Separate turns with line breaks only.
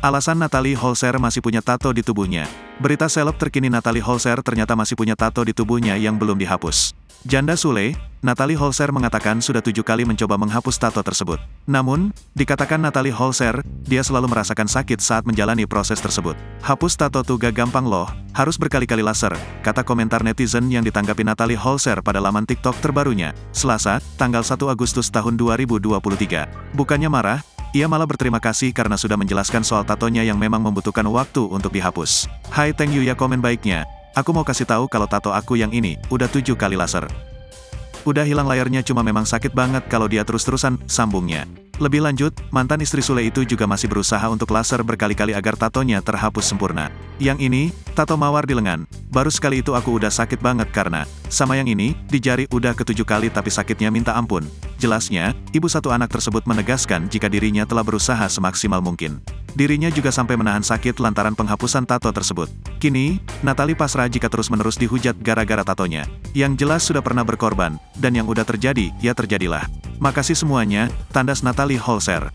Alasan Natalie Holzer masih punya tato di tubuhnya. Berita seleb terkini Natalie Holzer ternyata masih punya tato di tubuhnya yang belum dihapus. Janda Sule, Natalie Holzer mengatakan sudah 7 kali mencoba menghapus tato tersebut. Namun, dikatakan Natalie Holzer, dia selalu merasakan sakit saat menjalani proses tersebut. Hapus tato tuh gak gampang loh, harus berkali-kali laser, kata komentar netizen yang ditanggapi Natalie Holzer pada laman TikTok terbarunya, Selasa, tanggal 1 Agustus tahun 2023. Bukannya marah, ia malah berterima kasih karena sudah menjelaskan soal tatonya yang memang membutuhkan waktu untuk dihapus. Hai thank you ya komen baiknya. Aku mau kasih tahu kalau tato aku yang ini, udah 7 kali laser. Udah hilang layarnya cuma memang sakit banget kalau dia terus-terusan, sambungnya. Lebih lanjut, mantan istri Sule itu juga masih berusaha untuk laser berkali-kali agar tatonya terhapus sempurna. Yang ini, tato mawar di lengan. Baru sekali itu aku udah sakit banget karena, sama yang ini, di jari udah ke-7 kali tapi sakitnya minta ampun. Jelasnya, ibu satu anak tersebut menegaskan jika dirinya telah berusaha semaksimal mungkin. Dirinya juga sampai menahan sakit lantaran penghapusan tato tersebut. Kini, Natalie pasrah jika terus-menerus dihujat gara-gara tatonya. Yang jelas sudah pernah berkorban, dan yang udah terjadi, ya terjadilah. Makasih semuanya, tandas Natalie Holzer.